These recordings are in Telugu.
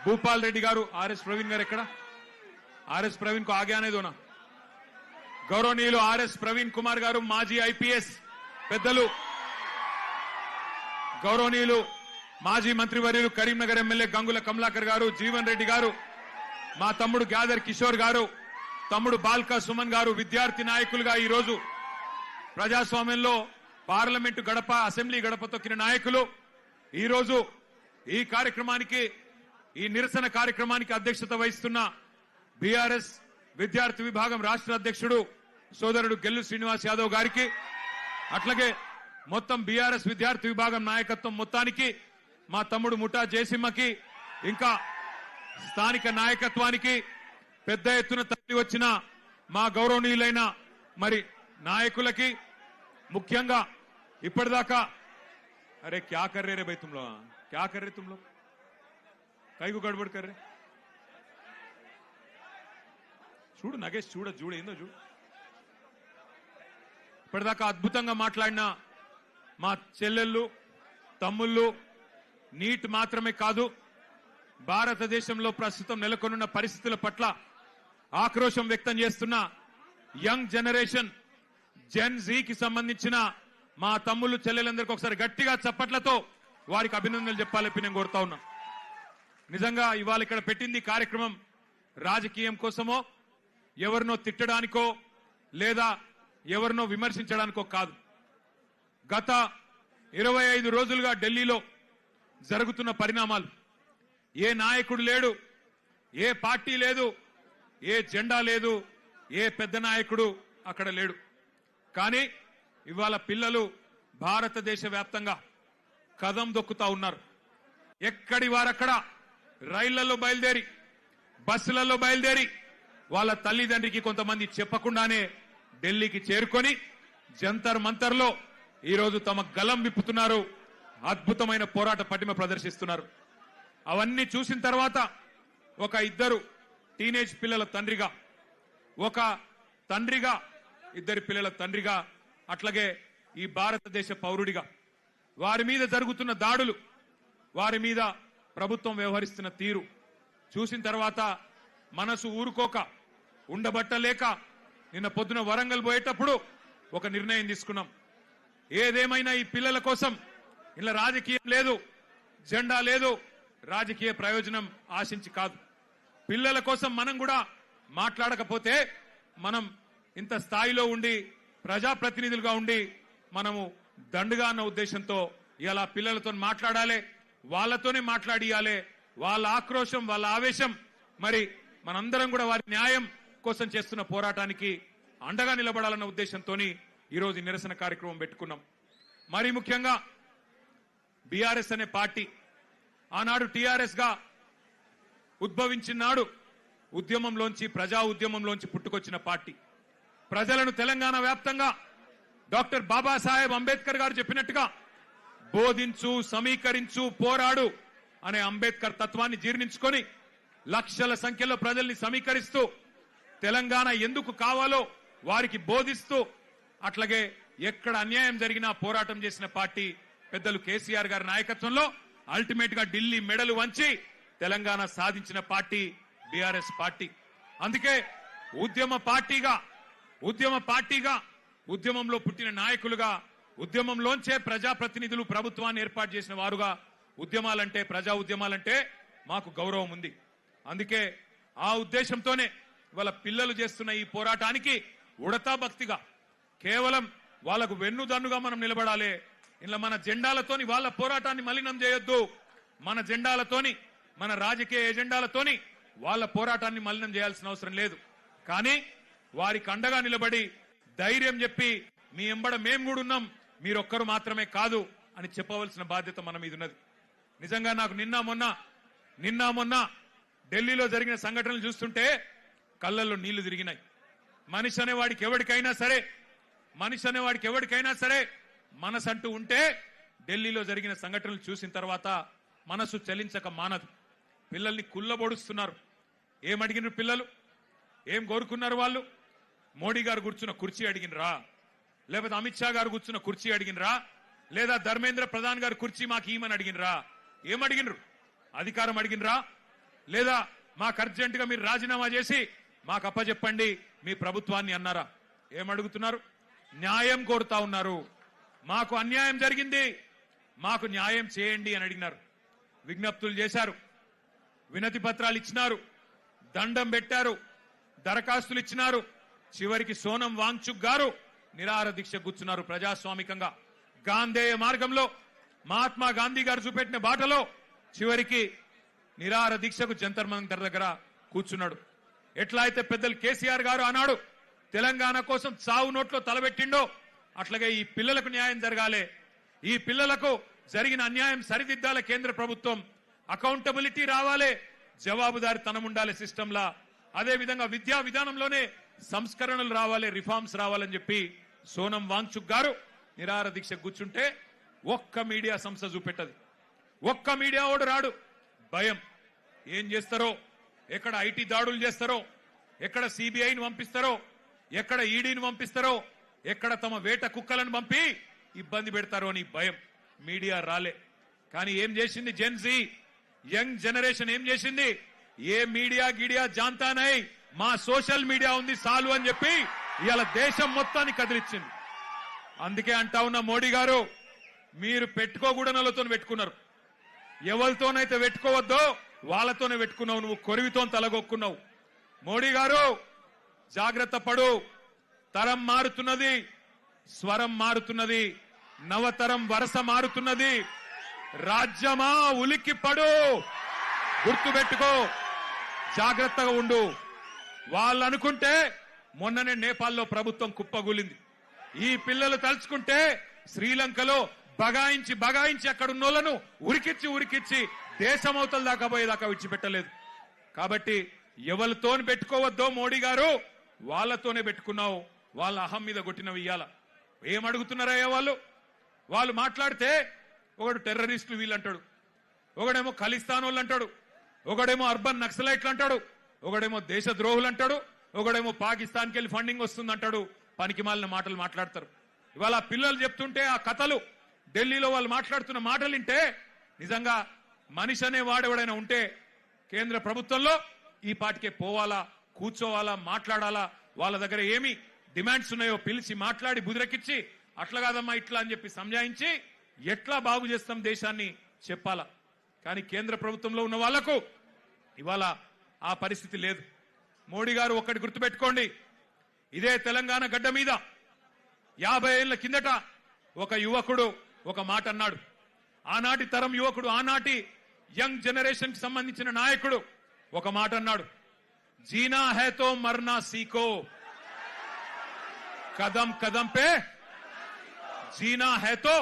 భూపాల్ రెడ్డి గారు, ఆర్ఎస్ ప్రవీణ్ గారు ఎక్కడ? ఆర్ఎస్ ప్రవీణ్ को आगे आने दो ना. గౌరవనీయులు ఆర్ఎస్ ప్రవీణ్ కుమార్ గారు, మాజీ ఐపీఎస్ పెద్దలు, గౌరవనీయులు మాజీ మంత్రివర్యులు కరీంనగర్ ఎమ్మెల్యే గంగుల కమలాకర్ గారు, జీవన్ రెడ్డి గారు, మా తమ్ముడు గ్యాదర్ కిషోర్ గారు, తమ్ముడు బాల్కా సుమన్ గారు, విద్యార్థి నాయకులుగా ఈ రోజు ప్రజాస్వామ్యంలో పార్లమెంటు గడప, అసెంబ్లీ గడప తొక్కిన నాయకులు ఈ రోజు ఈ కార్యక్రమానికి, ఈ నిరసన కార్యక్రమానికి అధ్యక్షత వహిస్తున్న బీఆర్ఎస్ విద్యార్థి విభాగం రాష్ట్ర అధ్యక్షుడు సోదరుడు గెల్లు శ్రీనివాస్ యాదవ్ గారికి, అట్లాగే మొత్తం బీఆర్ఎస్ విద్యార్థి విభాగం నాయకత్వం మొత్తానికి, మా తమ్ముడు ముఠా జయసింహకి, ఇంకా స్థానిక నాయకత్వానికి, పెద్ద ఎత్తున తరలి వచ్చిన మా గౌరవనీయులైన మరి నాయకులకి, ముఖ్యంగా ఇప్పటిదాకా అరే క్యా కర్ రే భయ్ తుమ్ లోగ్, క్యా కర్ రే తుమ్ లోగ్, కైకు గడబడ్ కర్ రే, చూడు నగేష్, చూడు ఏందో చూడు. ఇప్పటిదాకా అద్భుతంగా మాట్లాడిన మా చెల్లెళ్ళు, తమ్ముళ్ళు, నీట్ మాత్రమే కాదు, భారతదేశంలో ప్రస్తుతం నెలకొన్న పరిస్థితుల పట్ల ఆక్రోశం వ్యక్తం చేస్తున్న యంగ్ జనరేషన్ జెన్ జీకి సంబంధించిన మా తమ్ముళ్ళు, చెల్లెలందరికీ ఒకసారి గట్టిగా చప్పట్లతో వారికి అభినందనలు చెప్పాలని నేను కోరుతా ఉన్నా. నిజంగా ఇవాళ ఇక్కడ పెట్టింది కార్యక్రమం రాజకీయం కోసమో, ఎవరినో తిట్టడానికో లేదా ఎవరినో విమర్శించడానికో కాదు. గత 25 రోజులుగా ఢిల్లీలో జరుగుతున్న పరిణామాలు, ఏ నాయకుడు లేడు, ఏ పార్టీ లేదు, ఏ జెండా లేదు, ఏ పెద్ద నాయకుడు అక్కడ లేడు. కానీ ఇవాళ పిల్లలు భారతదేశ వ్యాప్తంగా కదం దొక్కుతా ఉన్నారు. ఎక్కడి వారక్కడ రైళ్లలో బయలుదేరి, బస్సులలో బయలుదేరి, వాళ్ళ తల్లిదండ్రికి కొంతమంది చెప్పకుండానే ఢిల్లీకి చేరుకొని జంతర్ మంతర్లో ఈరోజు తమ గలం విప్పుతున్నారు, అద్భుతమైన పోరాట పటిమ ప్రదర్శిస్తున్నారు. అవన్నీ చూసిన తర్వాత ఒక ఇద్దరు టీనేజ్ పిల్లల తండ్రిగా, ఒక తండ్రిగా, ఇద్దరి పిల్లల తండ్రిగా, అట్లాగే ఈ భారతదేశ పౌరుడిగా వారి మీద జరుగుతున్న దాడులు, వారి మీద ప్రభుత్వం వ్యవహరిస్తున్న తీరు చూసిన తర్వాత మనసు ఊరుకోక, ఉండబట్టలేక నిన్న పొద్దున వరంగల్ పోయేటప్పుడు ఒక నిర్ణయం తీసుకున్నాం. ఏదేమైనా ఈ పిల్లల కోసం ఇలా రాజకీయం లేదు, జెండా లేదు, రాజకీయ ప్రయోజనం ఆశించి కాదు, పిల్లల కోసం మనం కూడా మాట్లాడకపోతే మనం ఇంత స్థాయిలో ఉండి ప్రజాప్రతినిధులుగా ఉండి మనము దండుగా అన్న ఉద్దేశంతో ఇలా పిల్లలతో మాట్లాడాలి, వాళ్ళతోనే మాట్లాడియాలి, వాళ్ళ ఆక్రోశం, వాళ్ళ ఆవేశం, మరి మనందరం కూడా వారి న్యాయం కోసం చేస్తున్న పోరాటానికి అండగా నిలబడాలన్న ఉద్దేశంతో ఈరోజు నిరసన కార్యక్రమం పెట్టుకున్నాం. మరి ముఖ్యంగా బీఆర్ఎస్ అనే పార్టీ ఆనాడు టీఆర్ఎస్ గా ఉద్భవించినాడు, ఉద్యమంలోంచి, ప్రజా ఉద్యమంలోంచి పుట్టుకొచ్చిన పార్టీ. ప్రజలను తెలంగాణ వ్యాప్తంగా డాక్టర్ బాబాసాహెబ్ అంబేద్కర్ గారు చెప్పినట్టుగా బోధించు, సమీకరించు, పోరాడు అనే అంబేద్కర్ తత్వాన్ని జీర్ణించుకొని లక్షల సంఖ్యలో ప్రజల్ని సమీకరిస్తూ తెలంగాణ ఎందుకు కావాలో వారికి బోధిస్తూ, అట్లాగే ఎక్కడ అన్యాయం జరిగినా పోరాటం చేసిన పార్టీ పెద్దలు కేసీఆర్ గారి నాయకత్వంలో అల్టిమేట్ గా ఢిల్లీ మెడలు వంచి తెలంగాణ సాధించిన పార్టీ బీఆర్ఎస్ పార్టీ. అందుకే ఉద్యమ పార్టీగా ఉద్యమంలో పుట్టిన నాయకులుగా, ఉద్యమంలోంచే ప్రజాప్రతినిధులు ప్రభుత్వాన్ని ఏర్పాటు చేసిన వారుగా ఉద్యమాలంటే, ప్రజా ఉద్యమాలంటే మాకు గౌరవం ఉంది. అందుకే ఆ ఉద్దేశంతోనే వాళ్ళ పిల్లలు చేస్తున్న ఈ పోరాటానికి ఉడతా భక్తిగా, కేవలం వాళ్ళకు వెన్నుదన్నుగా మనం నిలబడాలి. ఇలా మన జెండాలతోని వాళ్ళ పోరాటాన్ని మలినం చేయొద్దు, మన జెండాలతోని, మన రాజకీయ ఎజెండాలతోని వాళ్ళ పోరాటాన్ని మలినం చేయాల్సిన అవసరం లేదు. కానీ వారికి అండగా నిలబడి ధైర్యం చెప్పి మీ ఎంబడ మేము కూడా ఉన్నాం, మీరొక్కరు మాత్రమే కాదు అని చెప్పవలసిన బాధ్యత మన మీద ఉన్నది. నిజంగా నాకు నిన్న మొన్న ఢిల్లీలో జరిగిన సంఘటనలు చూస్తుంటే కళ్ళల్లో నీళ్లు తిరిగినాయి. మనిషి అనేవాడికి ఎవరికైనా సరే మనసంటూ ఉంటే ఢిల్లీలో జరిగిన సంఘటనలు చూసిన తర్వాత మనసు చలించక మానదు. పిల్లల్ని కుల్లబొడుస్తున్నారు. ఏమడిగినారు పిల్లలు, ఏం కోరుకున్నారు వాళ్ళు? మోడీ గారు కూర్చున్న కుర్చీ అడిగినరా, లేకపోతే అమిత్ షా గారు కూర్చున్న కుర్చీ అడిగినరా, లేదా ధర్మేంద్ర ప్రధాన్ గారు కుర్చీ మాకు ఇవ్వమని అడిగినరా? ఏమడిగినరు? అధికారం అడిగినరా? లేదా మాకు అర్జెంటుగా మీరు రాజీనామా చేసి మాకు అప్పచెప్పండి మీ ప్రభుత్వాన్ని అన్నారా? ఏమడుగుతున్నారు? న్యాయం కోరుతా ఉన్నారు. మాకు అన్యాయం జరిగింది, మాకు న్యాయం చేయండి అని అడిగినారు. విజ్ఞప్తులు చేశారు, వినతి పత్రాలు ఇచ్చినారు, దండం పెట్టారు, దరఖాస్తులు ఇచ్చినారు. చివరికి సోనం వాంగ్చుక్ గారు నిరాహార దీక్ష కూర్చున్నారు. ప్రజాస్వామికంగా గాంధేయ మార్గంలో మహాత్మా గాంధీ గారు చూపెట్టిన బాటలో చివరికి నిరాహార దీక్షకు జంతర్ మంతర్ దగ్గర కూర్చున్నాడు. ఎట్లా అయితే పెద్దలు కేసీఆర్ గారు ఆనాడు తెలంగాణ కోసం చావు నోట్లో తలబెట్టిండో అట్లాగే ఈ పిల్లలకు న్యాయం జరగాలి, ఈ పిల్లలకు జరిగిన అన్యాయం సరిదిద్దాలి. కేంద్ర ప్రభుత్వం అకౌంటబిలిటీ రావాలి, జవాబుదారితనం ఉండాలి సిస్టంలా. అదే విధంగా విద్యా విధానంలోనే సంస్కరణలు రావాలి, రిఫార్మ్స్ రావాలని చెప్పి సోనం వాంగ్చుక్ గారు నిరాహార దీక్ష కూర్చుంటే ఒక్క మీడియా సంస్థ చూపెట్టదు, ఒక్క మీడియా ఓడు రాడు. భయం. ఏం చేస్తారో, ఎక్కడ ఐటీ దాడులు చేస్తారో, ఎక్కడ సిబిఐని పంపిస్తారో, ఎక్కడ ఈడీని పంపిస్తారో, ఎక్కడ తమ వేట కుక్కలను పంపి ఇబ్బంది పెడతారో అని భయం. మీడియా రాలే. కానీ ఏం చేసింది జెన్జీ, యంగ్ జనరేషన్ ఏం చేసింది? ఏ మీడియా గిడియా జాంతానై, మా సోషల్ మీడియా ఉంది చాలు అని చెప్పి ఇవాళ దేశం మొత్తాన్ని కదిలిచ్చింది. అందుకే అంటా ఉన్న మోడీ గారు, మీరు పెట్టుకోకూడనలతో పెట్టుకున్నారు. ఎవరితోనైతే పెట్టుకోవద్దో వాళ్ళతోనే పెట్టుకున్నావు. నువ్వు కొరివితో తలగొక్కున్నావు. మోడీ గారు జాగ్రత్త పడు. తరం మారుతున్నది, స్వరం మారుతున్నది, నవతరం వరస మారుతున్నది. రాజ్యమా ఉలిక్కి పడు, గుర్తుపెట్టుకో, జాగ్రత్తగా ఉండు. వాళ్ళు అనుకుంటే మొన్ననే నేపాల్లో ప్రభుత్వం కుప్పగూలింది. ఈ పిల్లలు తలుచుకుంటే శ్రీలంకలో బగాయించి బగాయించి అక్కడున్నోళ్లను ఉరికిచ్చి దేశమవతల దాకా పోయేదాకా విడిచిపెట్టలేదు. కాబట్టి ఎవరితోని పెట్టుకోవద్దో మోడీ గారు, వాళ్ళతోనే పెట్టుకున్నావు. వాళ్ళ అహం మీద కొట్టినవి ఇయ్యాల. ఏమడుగుతున్నారయ్యా వాళ్ళు? వాళ్ళు మాట్లాడితే ఒకడు టెర్రరిస్టులు వీళ్ళు అంటాడు, ఒకడేమో ఖలిస్తాన్ వాళ్ళు అంటాడు, ఒకడేమో అర్బన్ నక్సలైట్లు అంటాడు, ఒకడేమో దేశద్రోహులు అంటాడు, ఒకడేమో పాకిస్తాన్కి వెళ్ళి ఫండింగ్ వస్తుందంటాడు. పనికి మాలిన మాటలు మాట్లాడతారు. ఇవాళ పిల్లలు చెప్తుంటే ఆ కథలు, ఢిల్లీలో వాళ్ళు మాట్లాడుతున్న మాటలు వింటే నిజంగా మనిషి అనే వాడెవడైనా ఉంటే కేంద్ర ప్రభుత్వంలో ఈ పాటికే పోవాలా, కూర్చోవాలా, మాట్లాడాలా. వాళ్ళ దగ్గర ఏమి డిమాండ్స్ ఉన్నాయో పిలిచి మాట్లాడి బుదిరెక్కిచ్చి అట్లా కాదమ్మా ఇట్లా అని చెప్పి సంజాయించి ఎట్లా బాగు చేస్తాం దేశాన్ని చెప్పాలా. కానీ కేంద్ర ప్రభుత్వంలో ఉన్న వాళ్లకు ఇవాళ ఆ పరిస్థితి లేదు. మోడీ గారు ఒక్కటి గుర్తుపెట్టుకోండి, ఇదే తెలంగాణ గడ్డ మీద 50 ఏళ్ల కిందట ఒక యువకుడు ఒక మాట అన్నాడు. ఆనాటి తరం యువకుడు, ఆనాటి యంగ్ జనరేషన్ కి సంబంధించిన నాయకుడు ఒక మాట అన్నాడు, జీనా హై తో మర్నా సీఖో, కదం కదం పే జీనా హై తో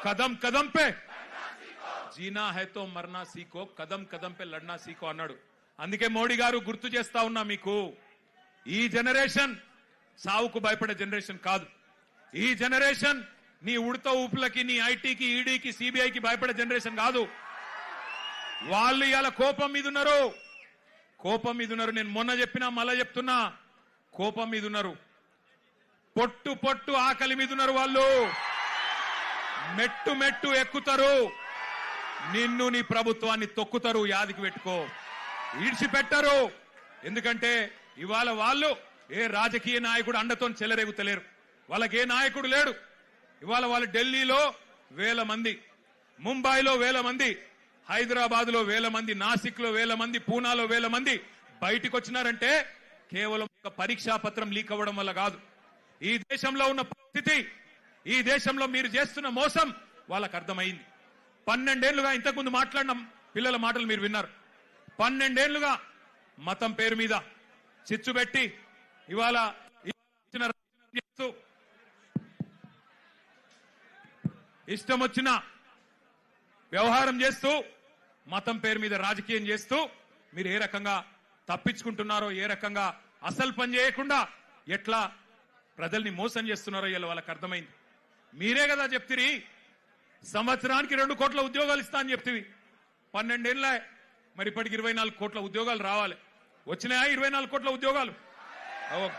కదం కదం పే జీనా హై తో మర్నా సీఖో, కదం కదం పే లడ్నా సీఖో అన్నాడు. అందుకే మోడీ గారు గుర్తు చేస్తా ఉన్నా మీకు, ఈ జనరేషన్ సావుకు భయపడే జనరేషన్ కాదు. ఈ జనరేషన్ నీ ఉడత ఊపులకి, నీ ఐటీకి, ఈడీకి, సిబిఐకి భయపడే జనరేషన్ కాదు. వాళ్ళు ఇవాళ కోపం మీద ఉన్నారు, కోపం మీద ఉన్నారు. నేను మొన్న చెప్పినా మళ్ళా చెప్తున్నా, కోపం మీద ఉన్నారు. పొట్టు పొట్టు ఆకలి మీద ఉన్నారు. వాళ్ళు మెట్టు మెట్టు ఎక్కుతారు, నిన్ను నీ ప్రభుత్వాన్ని తొక్కుతారు. యాదికి పెట్టుకో, ఈడ్చిపెట్టరు. ఎందుకంటే ఇవాళ వాళ్ళు ఏ రాజకీయ నాయకుడు అండతో చెలరేగుతలేరు. వాళ్ళకి ఏ నాయకుడు లేడు. ఇవాళ వాళ్ళు ఢిల్లీలో 1000 మంది, ముంబైలో 1000 మంది, హైదరాబాద్ లో 1000 మంది, నాసిక్ లో 1000 మంది, పూనాలో 1000 మంది బయటికి వచ్చినారంటే కేవలం ఒక పరీక్షా పత్రం లీక్ అవ్వడం వల్ల కాదు. ఈ దేశంలో ఉన్న పరిస్థితి, ఈ దేశంలో మీరు చేస్తున్న మోసం వాళ్ళకు అర్థమైంది. 12 ఏళ్లుగా ఇంతకుముందు మాట్లాడిన పిల్లల మాటలు మీరు విన్నారు. 12 ఏళ్లుగా మతం పేరు మీద చిచ్చు పెట్టి ఇవాళ ఇష్టం వచ్చిన వ్యవహారం చేస్తూ మతం పేరు మీద రాజకీయం చేస్తూ మీరు ఏ రకంగా తప్పించుకుంటున్నారో, ఏ రకంగా అసలు పని చేయకుండా ఎట్లా ప్రజల్ని మోసం చేస్తున్నారో ఇలా వాళ్ళకి అర్థమైంది. మీరే కదా చెప్తిరి సంవత్సరానికి 2 కోట్ల ఉద్యోగాలు ఇస్తా అని చెప్తివి. 12 ఏళ్ళ మరి ఇప్పటికి 24 కోట్ల ఉద్యోగాలు రావాలి. వచ్చినాయా 24 కోట్ల ఉద్యోగాలు?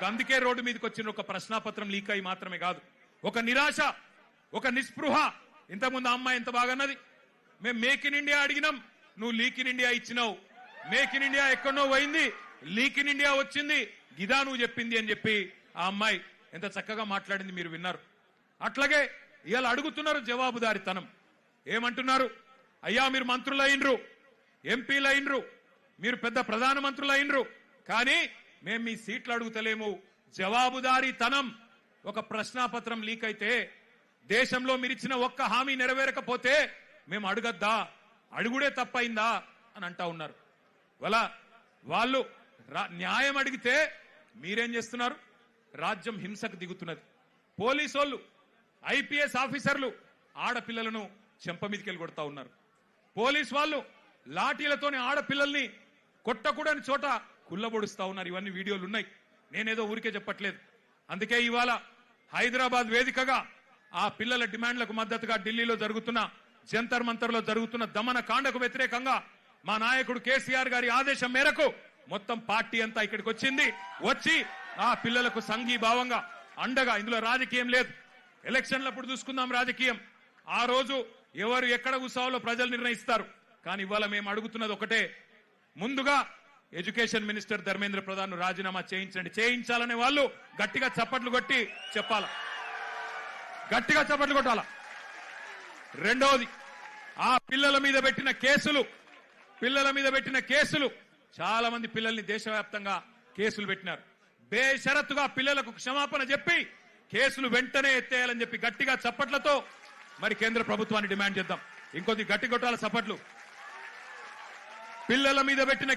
అందుకే రోడ్డు మీదకి వచ్చిన ఒక ప్రశ్నాపత్రం లీక్ అయి మాత్రమే కాదు, ఒక నిరాశ, ఒక నిస్పృహ. ఇంతకుముందు అమ్మాయి ఎంత బాగన్నది, మేము మేక్ ఇన్ ఇండియా అడిగినాం, నువ్వు లీక్ ఇన్ ఇండియా ఇచ్చినావు. మేక్ ఇన్ ఇండియా ఎక్కడో పోయింది, లీక్ ఇన్ ఇండియా వచ్చింది, గిదా నువ్వు చెప్పింది అని చెప్పి ఆ అమ్మాయి ఎంత చక్కగా మాట్లాడింది మీరు విన్నారు. అట్లాగే ఇవాళ అడుగుతున్నారు జవాబుదారితనం. ఏమంటున్నారు? అయ్యా మీరు మంత్రులు అయినరు, ఎంపీలు అయినరు, మీరు పెద్ద ప్రధానమంత్రులు అయినరు, కానీ మేము మీ సీట్లు అడుగుతలేము. జవాబుదారీతనం. ఒక ప్రశ్నాపత్రం లీక్ అయితే దేశంలో మీరిచ్చిన ఒక్క హామీ నెరవేరకపోతే మేము అడగద్దా, అడుగుడే తప్పైందా అని అంటా ఉన్నారు. వాళ్ళు న్యాయం అడిగితే మీరేం చేస్తున్నారు? రాజ్యం హింసకు దిగుతున్నది. పోలీసు వాళ్ళు, ఐపీఎస్ ఆఫీసర్లు ఆడపిల్లలను చెంప మీదకెళ్ళి కొడతా ఉన్నారు. పోలీసు వాళ్ళు లాఠీలతోని ఆడపిల్లల్ని కొట్టకూడని చోట కుల్లబొడుస్తా ఉన్నారు. ఇవన్నీ వీడియోలు ఉన్నాయి, నేనేదో ఊరికే చెప్పట్లేదు. అందుకే ఇవాళ హైదరాబాద్ వేదికగా ఆ పిల్లల డిమాండ్లకు మద్దతుగా ఢిల్లీలో జరుగుతున్న జంతర్ మంతర్లో జరుగుతున్న దమన కాండకు వ్యతిరేకంగా మా నాయకుడు కేసీఆర్ గారి ఆదేశం మేరకు మొత్తం పార్టీ అంతా ఇక్కడికి వచ్చింది. వచ్చి ఆ పిల్లలకు సంఘీభావంగా అండగా, ఇందులో రాజకీయం లేదు, ఎలక్షన్లప్పుడు చూసుకుందాం రాజకీయం, ఆ రోజు ఎవరు ఎక్కడ కూర్చోవాలో ప్రజలు నిర్ణయిస్తారు. కానీ ఇవాళ మేము అడుగుతున్నది ఒకటే, ముందుగా ఎడ్యుకేషన్ మినిస్టర్ ధర్మేంద్ర ప్రధాన్ రాజీనామా చేయించండి. చేయించాలనే వాళ్ళు గట్టిగా చప్పట్లు కొట్టి చెప్పాలా, గట్టిగా చప్పట్లు కొట్టాలా. రెండవది, ఆ పిల్లల మీద పెట్టిన కేసులు చాలా మంది పిల్లల్ని దేశవ్యాప్తంగా కేసులు పెట్టినారు. బేషరతుగా పిల్లలకు క్షమాపణ చెప్పి కేసులు వెంటనే ఎత్తేయాలని చెప్పి గట్టిగా చప్పట్లతో మరి కేంద్ర ప్రభుత్వాన్ని డిమాండ్ చేద్దాం. ఇంకొద్ది గట్టి కొట్టాల చప్పట్లు. పిల్లల మీద పెట్టిన